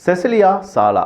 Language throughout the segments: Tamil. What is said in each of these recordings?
செசிலியா சாலா.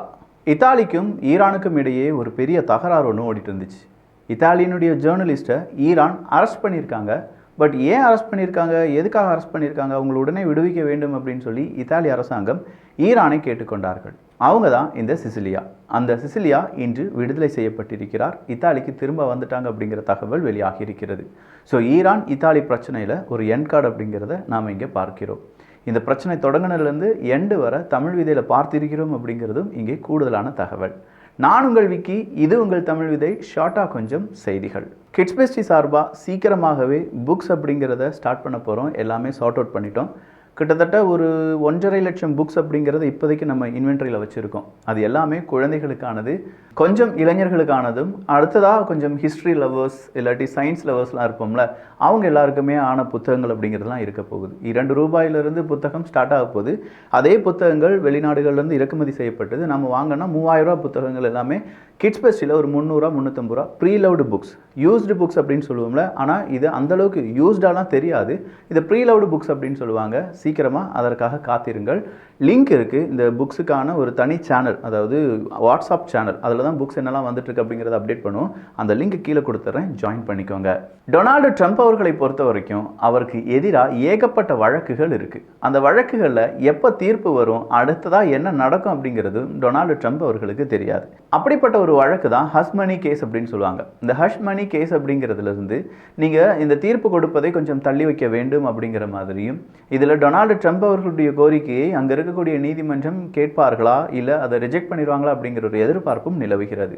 இத்தாலிக்கும் ஈரானுக்கும் இடையே ஒரு பெரிய தகராறு ஒன்று ஓடிட்டு இருந்துச்சு. இத்தாலியினுடைய ஜேர்னலிஸ்ட்டை ஈரான் அரெஸ்ட் பண்ணியிருக்காங்க. பட் ஏன் அரெஸ்ட் பண்ணியிருக்காங்க, எதுக்காக அரெஸ்ட் பண்ணியிருக்காங்க, அவங்களை உடனே விடுவிக்க வேண்டும் அப்படின்னு சொல்லி இத்தாலி அரசாங்கம் ஈரானை கேட்டுக்கொண்டார்கள். அவங்க தான் இந்த சிசிலியா. அந்த சிசிலியா இன்று விடுதலை செய்யப்பட்டிருக்கிறார். இத்தாலிக்கு திரும்ப வந்துட்டாங்க அப்படிங்கிற தகவல் வெளியாகி இருக்கிறது. ஸோ ஈரான் இத்தாலி பிரச்சனையில் ஒரு எண்ட் கார்டு அப்படிங்கிறத நாம் இங்கே பார்க்கிறோம். இந்த பிரச்சனை தொடங்கினதுலேருந்து எண்டு வர தமிழ் விதையில் பார்த்திருக்கிறோம் அப்படிங்கிறதும் இங்கே கூடுதலான தகவல். நான் உங்கள் விக்கி, இது உங்கள் தமிழ் விதை. ஷார்ட்டாக கொஞ்சம் செய்திகள். கிட்ஸ் பெஸ்டி சார்பாக சீக்கிரமாகவே புக்ஸ் அப்படிங்கிறத ஸ்டார்ட் பண்ண போகிறோம். எல்லாமே சார்ட் அவுட் பண்ணிட்டோம். கிட்டத்தட்ட ஒரு 1.5 லட்சம் புக்ஸ் அப்படிங்கிறத இப்போதைக்கு நம்ம இன்வென்ட்ரியில் வச்சுருக்கோம். அது எல்லாமே குழந்தைகளுக்கானது, கொஞ்சம் இளைஞர்களுக்கானதும், அடுத்ததாக கொஞ்சம் ஹிஸ்ட்ரி லவர்ஸ் இல்லாட்டி சயின்ஸ் லவர்ஸ்லாம் இருப்போம்ல, அவங்க எல்லாருக்குமே ஆன புத்தகங்கள் அப்படிங்கிறதுலாம் இருக்க போகுது. 2 ரூபாயிலிருந்து புத்தகம் ஸ்டார்ட் ஆக போகுது. அதே புத்தகங்கள் வெளிநாடுகள்லேருந்து இறக்குமதி செய்யப்பட்டது. நம்ம வாங்கினா 3000 ரூபா புத்தகங்கள் எல்லாமே கிட்ஸ் பெஸ்டில் ஒரு 300 350 ரூபா ப்ரீலவ்டு புக்ஸ், யூஸ்டு புக்ஸ் அப்படின்னு சொல்லுவோம்ல. ஆனால் இது அந்தளவுக்கு யூஸ்டாலாம் தெரியாது. இது ப்ரீலவ்டு புக்ஸ் அப்படின்னு சொல்லுவாங்க. சீக்கிரமாக அதற்காக காத்திருங்கள். லிங்க் இருக்குது இந்த புக்ஸுக்கான ஒரு தனி சேனல், அதாவது வாட்ஸ்அப் சேனல். அதில் தான் புக்ஸ் என்னெல்லாம் வந்துட்டுருக்கு அப்படிங்கிறத அப்டேட் பண்ணுவோம். அந்த லிங்க் கீழே கொடுத்துட்றேன், ஜாயின் பண்ணிக்கோங்க. டொனால்டு ட்ரம்ப் அவர்களை பொறுத்த வரைக்கும் அவருக்கு எதிராக ஏகப்பட்ட வழக்குகள் இருக்குது. அந்த வழக்குகளில் எப்போ தீர்ப்பு வரும், அடுத்ததாக என்ன நடக்கும் அப்படிங்கிறது டொனால்டு ட்ரம்ப் அவர்களுக்கு தெரியாது. அப்படிப்பட்ட ஒரு வழக்கு தான் ஹஷ் மணி கேஸ் அப்படின்னு சொல்லுவாங்க. இந்த ஹஷ் மணி கேஸ் அப்படிங்கிறதுலேருந்து நீங்கள் இந்த தீர்ப்பு கொடுப்பதை கொஞ்சம் தள்ளி வைக்க வேண்டும் அப்படிங்கிற மாதிரியும், இதில் டொனால்டு ட்ரம்ப் அவர்களுடைய கோரிக்கையை அங்கே இருக்கக்கூடிய நீதிமன்றம் கேட்பார்களா இல்லை அதை ரிஜெக்ட் பண்ணிடுவாங்களா அப்படிங்கிற ஒரு எதிர்பார்ப்பும் நிலவுகிறது.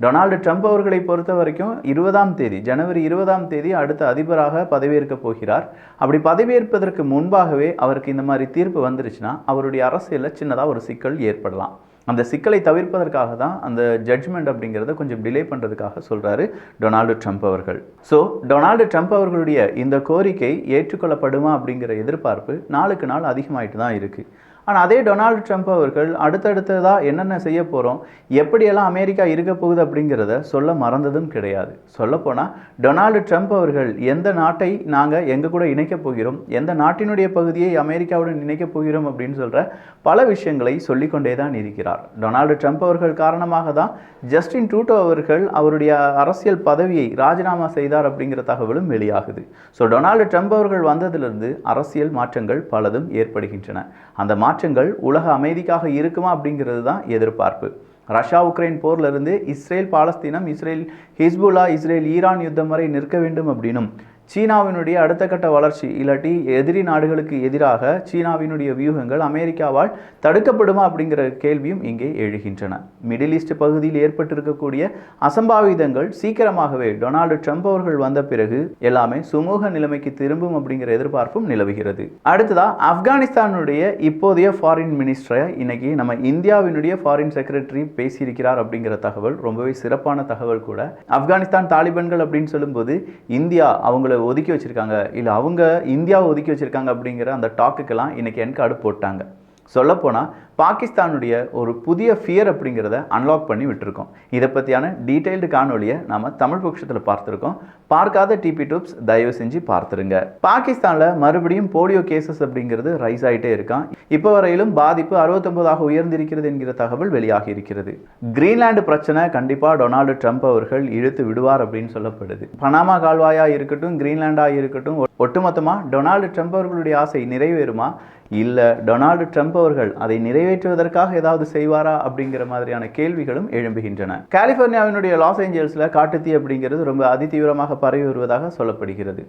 டொனால்டு ட்ரம்ப் அவர்களை பொறுத்த வரைக்கும் 20ஆம் தேதி, ஜனவரி 20ஆம் தேதி அடுத்த அதிபராக பதவியேற்க போகிறார். அப்படி பதவியேற்பதற்கு முன்பாகவே அவருக்கு இந்த மாதிரி தீர்ப்பு வந்துருச்சுன்னா அவருடைய அரசியலில் சின்னதாக ஒரு சிக்கல் ஏற்படலாம். அந்த சிக்கலை தவிர்ப்பதற்காக தான் அந்த ஜட்ஜ்மெண்ட் அப்படிங்கிறத கொஞ்சம் டிலே பண்ணுறதுக்காக சொல்கிறாரு டொனால்டு ட்ரம்ப் அவர்கள். ஸோ டொனால்டு ட்ரம்ப் அவர்களுடைய இந்த கோரிக்கை ஏற்றுக்கொள்ளப்படுமா அப்படிங்கிற எதிர்பார்ப்பு நாளுக்கு நாள் அதிகமாகிட்டு தான் இருக்குது. ஆனால் அதே டொனால்டு ட்ரம்ப் அவர்கள் அடுத்தடுத்ததாக என்னென்ன செய்ய போகிறோம், எப்படியெல்லாம் அமெரிக்கா இருக்க போகுது அப்படிங்கிறத சொல்ல மறந்ததும் கிடையாது. சொல்லப்போனால் டொனால்டு ட்ரம்ப் அவர்கள் எந்த நாட்டை நாங்கள் எங்கள் கூட இணைக்கப் போகிறோம், எந்த நாட்டினுடைய பகுதியை அமெரிக்காவுடன் இணைக்கப் போகிறோம் அப்படின்னு சொல்கிற பல விஷயங்களை சொல்லிக்கொண்டே தான் இருக்கிறார். டொனால்டு ட்ரம்ப் அவர்கள் காரணமாக தான் ஜஸ்டின் ட்ரூடோ அவர்கள் அவருடைய அரசியல் பதவியை ராஜினாமா செய்தார் அப்படிங்கிற தகவலும் வெளியாகுது. ஸோ டொனால்டு ட்ரம்ப் அவர்கள் வந்ததிலிருந்து அரசியல் மாற்றங்கள் பலதும் ஏற்படுகின்றன. அந்த மாற்றங்கள் உலக அமைதிக்காக இருக்குமா அப்படிங்கிறது தான் எதிர்பார்ப்பு. ரஷ்யா உக்ரைன் போர்லேருந்து இஸ்ரேல் பாலஸ்தீனம், இஸ்ரேல் ஹிஸ்புல்லா, இஸ்ரேல் ஈரான் யுத்தம் வரை நிற்க வேண்டும் அப்படின்னும், சீனாவினுடைய அடுத்த கட்ட வளர்ச்சி இல்லாட்டி எதிரி நாடுகளுக்கு எதிராக சீனாவினுடைய வியூகங்கள் அமெரிக்காவால் தடுக்கப்படுமா அப்படிங்கிற கேள்வியும் இங்கே எழுகின்றன. மிடில் ஈஸ்ட் பகுதியில் ஏற்பட்டிருக்கக்கூடிய அசம்பாவிதங்கள் சீக்கிரமாகவே டொனால்டு ட்ரம்ப் அவர்கள் வந்த பிறகு எல்லாமே சுமூக நிலைமைக்கு திரும்பும் அப்படிங்கிற எதிர்பார்ப்பும் நிலவுகிறது. அடுத்ததாக ஆப்கானிஸ்தானுடைய இப்போதைய ஃபாரின் மினிஸ்டரை இன்னைக்கு நம்ம இந்தியாவினுடைய ஃபாரின் செக்ரட்டரி பேசியிருக்கிறார் அப்படிங்கிற தகவல் ரொம்பவே சிறப்பான தகவல் கூட. ஆப்கானிஸ்தான் தாலிபான்கள் அப்படின்னு சொல்லும்போது இந்தியா அவங்கள ஒதுக்கி வச்சிருக்காங்க, இல்லை அவங்க இந்தியாவை ஒதுக்கி வச்சிருக்காங்க அப்படிங்கிற அந்த டாக்குக்கெல்லாம் இன்னைக்கு என் கார்டு போட்டாங்க. சொல்லப்போனால் பாகிஸ்தானுடைய ஒரு புதிய ஃபியர் அப்படிங்கிறத அன்லாக் பண்ணி விட்டுருக்கோம். இதை பற்றியான டீட்டெயில்டு காணொலியை நம்ம தமிழ் பட்சத்தில் பார்த்துருக்கோம். பார்க்காத டிபி டிப்ஸ் தயவு செஞ்சு பார்த்துருங்க. பாகிஸ்தானில் மறுபடியும் போலியோ கேசஸ் அப்படிங்கிறது ரைஸ் ஆகிட்டே இருக்கான். இப்போ வரையிலும் பாதிப்பு 69ஆக உயர்ந்திருக்கிறது என்கிற தகவல் வெளியாகி இருக்கிறது. கிரீன்லாந்து பிரச்சனை கண்டிப்பாக டொனால்டு ட்ரம்ப் அவர்கள் இழுத்து விடுவார் அப்படின்னு சொல்லப்படுது. பனாமா கால்வாயாக இருக்கட்டும், கிரீன்லாண்டாக இருக்கட்டும், ஒட்டுமொத்தமாக டொனால்டு ட்ரம்ப் அவர்களுடைய ஆசை நிறைவேறுமா, இல்லை டொனால்டு ட்ரம்ப் அவர்கள் அதை நிறைவேற்றுவதற்காக ஏதாவது செய்வாரா அப்படிங்கிற மாதிரியான கேள்விகளும் எழும்புகின்றன. கலிபோர்னியாவினுடைய லாஸ் ஏஞ்சல்ஸில் காட்டுத்தீ அப்படிங்கிறது ரொம்ப அதிதீவிரமாக பரவி வருவதாக சொல்லப்படுகிறது.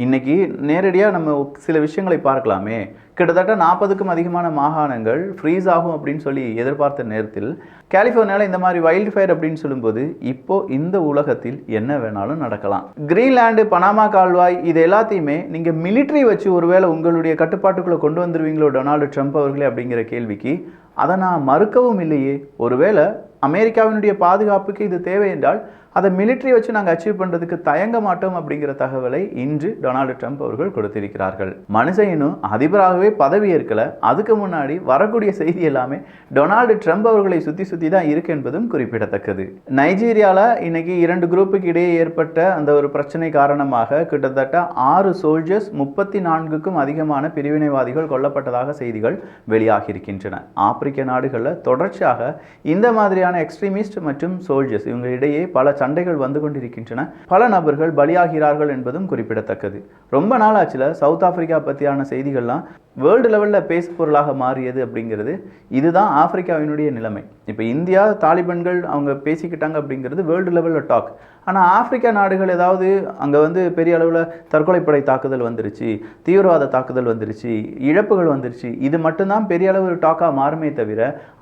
இன்னைக்கு நேரடியாக நம்ம சில விஷயங்களை பார்க்கலாமே. கிட்டத்தட்ட 40க்கும் அதிகமான மாகாணங்கள் ஃப்ரீஸ் ஆகும் அப்படின்னு சொல்லி எதிர்பார்த்த நேரத்தில் கலிஃபோர்னியாவில் இந்த மாதிரி வைல்டு ஃபயர் அப்படின்னு சொல்லும்போது இப்போ இந்த உலகத்தில் என்ன வேணாலும் நடக்கலாம். கிரீன்லாந்து, பனாமா கால்வாய், இது எல்லாத்தையுமே நீங்கள் மிலிட்ரி வச்சு ஒருவேளை உங்களுடைய கட்டுப்பாட்டுக்குள்ளே கொண்டு வந்துருவீங்களோ டொனால்டு ட்ரம்ப் அவர்களே அப்படிங்கிற கேள்விக்கு அதை நான் மறுக்கவும் இல்லையே. ஒருவேளை அமெரிக்காவினுடைய பாதுகாப்புக்கு இது தேவை என்றால் அதை மிலிட்ரி வச்சு நாங்கள் அச்சீவ் பண்ணுறதுக்கு தயங்க மாட்டோம் அப்படிங்கிற தகவலை இன்று டொனால்டு ட்ரம்ப் அவர்கள் கொடுத்திருக்கிறார்கள். மனுஷன் இன்னும் அதிபராகவே பதவி ஏற்கல, அதுக்கு முன்னாடி வரக்கூடிய செய்தி எல்லாமே டொனால்டு ட்ரம்ப் அவர்களை சுற்றி தான் இருக்கு என்பதும் குறிப்பிடத்தக்கது. நைஜீரியாவில் இன்னைக்கு 2 குரூப்புக்கு இடையே ஏற்பட்ட அந்த ஒரு பிரச்சனை காரணமாக கிட்டத்தட்ட 6 சோல்ஜர்ஸ் 34க்கும் அதிகமான பிரிவினைவாதிகள் கொல்லப்பட்டதாக செய்திகள் வெளியாகி இருக்கின்றன. ஆப்பிரிக்க நாடுகளில் தொடர்ச்சியாக இந்த மாதிரியான எக்ஸ்ட்ரீமிஸ்ட் மற்றும் சோல்ஜர்ஸ் இவங்க இடையே பல சண்டைகள் வந்து கொண்டிருக்கின்றன. பல நபர்கள் பலியாகிறார்கள் என்பதும் குறிப்பிடத்தக்கது. ரொம்ப நாள் ஆச்சுல சவுத் ஆப்பிரிக்கா பற்றியான செய்திகள்லாம் வேர்ல்டு லெவலில் பேசு பொருளாக மாறியது அப்படிங்கிறது. இதுதான் ஆப்பிரிக்காவினுடைய நிலைமை. இப்போ இந்தியா தாலிபன்கள் அவங்க பேசிக்கிட்டாங்க அப்படிங்கிறது வேர்ல்டு லெவலில் டாக். ஆனால் ஆப்பிரிக்கா நாடுகள் ஏதாவது அங்கே பெரிய அளவில் தற்கொலைப்படை தாக்குதல் வந்துருச்சு, தீவிரவாத தாக்குதல் வந்துருச்சு, இழப்புகள் வந்துருச்சு, இது மட்டும்தான் பெரிய அளவு டாக்காக மாறுமே தவிர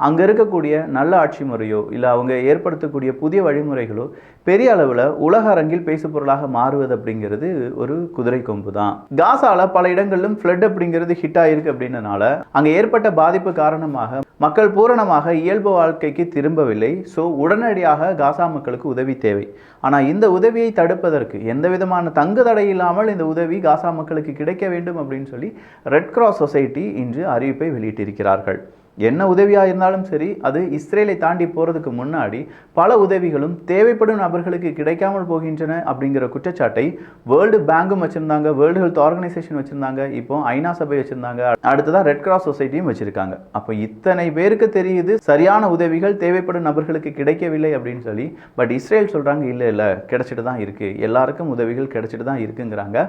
அங்கே இருக்கக்கூடிய நல்ல ஆட்சி முறையோ இல்லை அவங்க ஏற்படுத்தக்கூடிய புதிய வழிமுறைகளோ பெரிய அளவில் உலக அரங்கில் பேசு பொருளாக மாறுவது அப்படிங்கிறது ஒரு குதிரை கொம்பு தான். காசாவில் பல இடங்களிலும் ஃப்ளட் அப்படிங்கிறது ஹிட் ஆயிருக்கு அப்படின்றனால அங்கே ஏற்பட்ட பாதிப்பு காரணமாக மக்கள் பூரணமாக இயல்பு வாழ்க்கைக்கு திரும்பவில்லை. ஸோ உடனடியாக காசா மக்களுக்கு உதவி தேவை. ஆனால் இந்த உதவியை தடுப்பதற்கு எந்த விதமான தங்கு தடை இல்லாமல் இந்த உதவி காசா மக்களுக்கு கிடைக்க வேண்டும் அப்படின்னு சொல்லி ரெட் கிராஸ் சொசைட்டி இன்று அறிவிப்பை வெளியிட்டிருக்கிறார்கள். என்ன உதவியாக இருந்தாலும் சரி, அது இஸ்ரேலை தாண்டி போகிறதுக்கு முன்னாடி பல உதவிகளும் தேவைப்படும் நபர்களுக்கு கிடைக்காமல் போகின்றன அப்படிங்கிற குற்றச்சாட்டை வேர்ல்டு பேங்கும் வச்சுருந்தாங்க, வேர்ல்டு ஹெல்த் ஆர்கனைசேஷன் வச்சுருந்தாங்க, இப்போ ஐநா சபை வச்சுருந்தாங்க, அடுத்ததாக ரெட் கிராஸ் சொசைட்டியும் வச்சுருக்காங்க. அப்போ இத்தனை பேருக்கு தெரியுது சரியான உதவிகள் தேவைப்படும் நபர்களுக்கு கிடைக்கவில்லை அப்படின்னு சொல்லி. பட் இஸ்ரேல் சொல்கிறாங்க இல்லை கிடைச்சிட்டு தான் இருக்குது, எல்லாருக்கும் உதவிகள் கிடைச்சிட்டு தான் இருக்குங்கிறாங்க.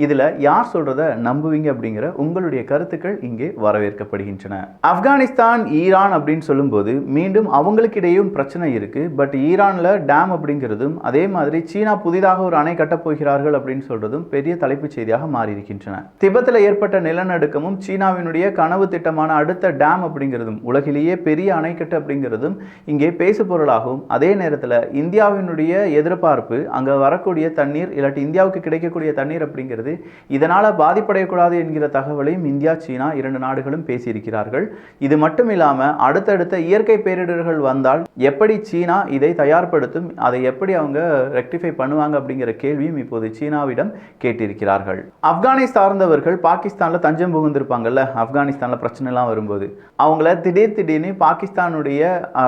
இதில் யார் சொல்கிறத நம்புவீங்க அப்படிங்கிற உங்களுடைய கருத்துக்கள் இங்கே வரவேற்கப்படுகின்றன. ஆப்கானிஸ்தான் ஈரான் அப்படின்னு சொல்லும்போது மீண்டும் அவங்களுக்கிடையும் பிரச்சனை இருக்குது. பட் ஈரானில் டேம் அப்படிங்கிறதும் அதே மாதிரி சீனா புதிதாக ஒரு அணை கட்டப்போகிறார்கள் அப்படின்னு சொல்கிறதும் பெரிய தலைப்புச் செய்தியாக மாறியிருக்கின்றன. திபெத்தில் ஏற்பட்ட நிலநடுக்கமும் சீனாவினுடைய கனவு திட்டமான அடுத்த டேம் அப்படிங்கிறதும் உலகிலேயே பெரிய அணைக்கட்டு அப்படிங்கிறதும் இங்கே பேசு பொருளாகவும், அதே நேரத்தில் இந்தியாவினுடைய எதிர்பார்ப்பு அங்கே வரக்கூடிய தண்ணீர் இல்லாட்டி இந்தியாவுக்கு கிடைக்கக்கூடிய தண்ணீர் அப்படிங்கிறது இதனால பாதிப்படையக்கூடாது என்கிற தகவலையும் இந்தியா சீனா 2 நாடுகளும் பேசியிருக்கிறார்கள். இது மட்டும் இல்லாமல் அடுத்தடுத்த இயற்கை பேரிடர்கள் வந்தால் எப்படி சீனா இதை தயார்படுத்தும், அதை எப்படி அவங்க ரெக்டிஃபை பண்ணுவாங்க அப்படிங்கிற கேள்வியும் இப்போது சீனாவிடம் கேட்டிருக்கிறார்கள். ஆப்கானிஸ்தான் சார்ந்தவர்கள் பாகிஸ்தானில் தஞ்சம் புகுந்திருப்பாங்கல்ல, ஆப்கானிஸ்தானில் பிரச்சனைலாம் வரும்போது அவங்கள திடீர்னு பாகிஸ்தானுடைய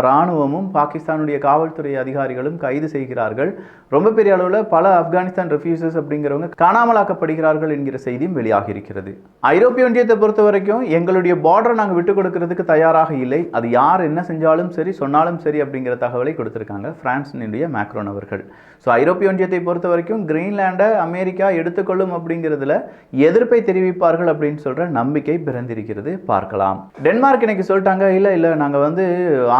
இராணுவமும் பாகிஸ்தானுடைய காவல்துறை அதிகாரிகளும் கைது செய்கிறார்கள். ரொம்ப பெரிய அளவில் பல ஆப்கானிஸ்தான் ரெஃப்யூஜிஸ் அப்படிங்கிறவங்க காணாமலாக்கப்படுகிறார்கள் என்கிற செய்தியும் வெளியாகி இருக்கிறது. ஐரோப்பிய ஒன்றியத்தை பொறுத்த வரைக்கும் எங்களுடைய பார்டரை நாங்கள் விட்டு கொடுக்கறதுக்கு தயாராக இல்லை, அது யார் என்ன செஞ்சாலும் சரி சொன்னாலும் சரி அப்படிங்கிற தகவலை கொடுத்திருக்காங்க பிரான்சினுடைய மேக்ரோன் அவர்கள். ஸோ ஐரோப்பிய ஒன்றியத்தை பொறுத்த வரைக்கும் கிரீன்லாண்டை அமெரிக்கா எடுத்துக்கொள்ளும் அப்படிங்கிறதுல எதிர்ப்பை தெரிவிப்பார்கள் அப்படின்னு சொல்ற நம்பிக்கை பிறந்திருக்கிறது. பார்க்கலாம். டென்மார்க் இன்னைக்கு சொல்லிட்டாங்க, இல்லை நாங்கள்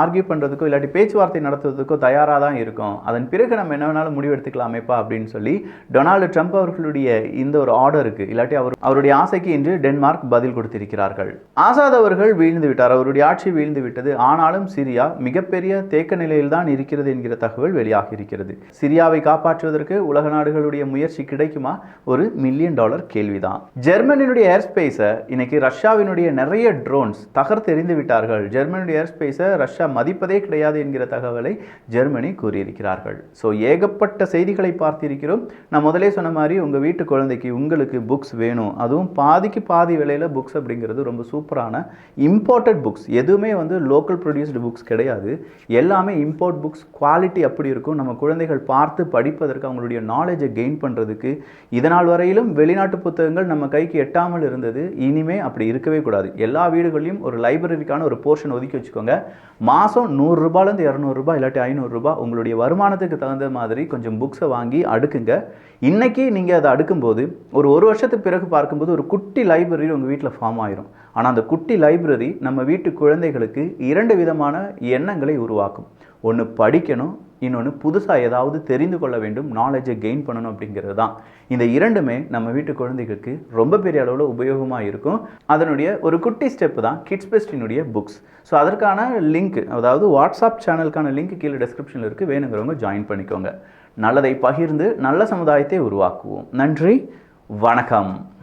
ஆர்கியூ பண்ணுறதுக்கோ இல்லாட்டி பேச்சுவார்த்தை நடத்துவதற்கோ தயாராக தான் இருக்கோம், அதன் பிறகு நம்ம என்ன வேணாலும் முடிவெடுத்துக்கலாமேப்பா அப்படின்னு சொல்லி டொனால்டு ட்ரம்ப் அவர்களுடைய இந்த ஒரு ஆர்டருக்கு இல்லாட்டி அவருடைய ஆசைக்கு இன்று டென்மார்க் பதில் கொடுத்திருக்கிறார்கள். ஆசாத் அவர்கள் வீழ்ந்து விட்டார், அவருடைய ஆட்சி வீழ்ந்து விட்டது. ஆனாலும் சிரியா மிகப்பெரிய தேக்க நிலையில் தான் இருக்கிறது என்கிற தகவல் வெளியாகி இருக்கிறது. சிரியாவை காப்பாற்றுவதற்கு உலக நாடுகளுடைய முயற்சி கிடைக்குமா? ஒரு $1 மில்லியன் கேள்விதான். ஜெர்மனியுடைய ஏர் ஸ்பேஸை இன்னைக்கு ரஷ்யாவினுடைய நிறைய ட்ரோன்ஸ் தகர்த்தெறிந்து விட்டார்கள். ஜெர்மனியுடைய ஏர் ஸ்பேஸை ரஷ்யா மதிப்பதே கிடையாது என்கிற தகவலை ஜெர்மனி கூறியிருக்கிறார்கள். ஸோ ஏகப்பட்ட செய்திகளை பார்த்திருக்கிறோம். நான் முதலே சொன்ன மாதிரி உங்கள் வீட்டு குழந்தைக்கு உங்களுக்கு புக்ஸ் வேணும், அதுவும் பாதிக்கு பாதி விலையில் புக்ஸ் அப்படிங்கிறது ரொம்ப சூப்பரான இம்போர்ட்டட் புக்ஸ். எதுவுமே லோக்கல் ப்ரொடியூஸ்டு புக்ஸ் கிடையாது, எல்லாமே இம்போர்ட் புக்ஸ். குவாலிட்டி அப்படி இருக்கும். நம்ம குழந்தைகள் பார்த்து படிப்பதற்கு, அவங்களுடைய நாலேஜை கெயின் பண்ணுறதுக்கு. இதனால் வரையிலும் வெளிநாட்டு புத்தகங்கள் நம்ம கைக்கு எட்டாமல் இருந்தது, இனிமே அப்படி இருக்கவே கூடாது. எல்லா வீடுகளிலும் ஒரு லைப்ரரிக்கான ஒரு போர்ஷன் ஒதுக்கி வச்சுக்கோங்க. மாதம் $100 $200 இல்லாட்டி $500 உங்களுடைய வருமானத்துக்கு தகுந்த மாதிரி கொஞ்சம் புக்ஸை வாங்கி அடுக்குங்க. இன்னைக்கு நீங்கள் அதை அடுக்கும்போது ஒரு வருஷத்துக்கு பிறகு பார்க்கும்போது ஒரு குட்டி லைப்ரரி உங்கள் வீட்டில் ஃபார்ம் ஆயிரும். ஆனால் அந்த குட்டி லைப்ரரி நம்ம வீட்டு குழந்தைகளுக்கு 2 விதமான எண்ணங்களை உருவாக்கும். ஒன்று படிக்கணும், இன்னொன்று புதுசாக ஏதாவது தெரிந்து கொள்ள வேண்டும், நாலேஜை கெயின் பண்ணணும் அப்படிங்கிறது தான். இந்த 2மே நம்ம வீட்டு குழந்தைகளுக்கு ரொம்ப பெரிய அளவில் உபயோகமாக இருக்கும். அதனுடைய ஒரு குட்டி ஸ்டெப்பு தான் கிட்ஸ் பெஸ்டினுடைய புக்ஸ். ஸோ அதற்கான லிங்க், அதாவது வாட்ஸ்அப் சேனலுக்கான லிங்க் கீழே டிஸ்கிரிப்ஷனில் இருக்குது, வேணுங்கிறவங்க ஜாயின் பண்ணிக்கோங்க. நல்லதை பகிர்ந்து நல்ல சமுதாயத்தை உருவாக்குவோம். நன்றி, வணக்கம்.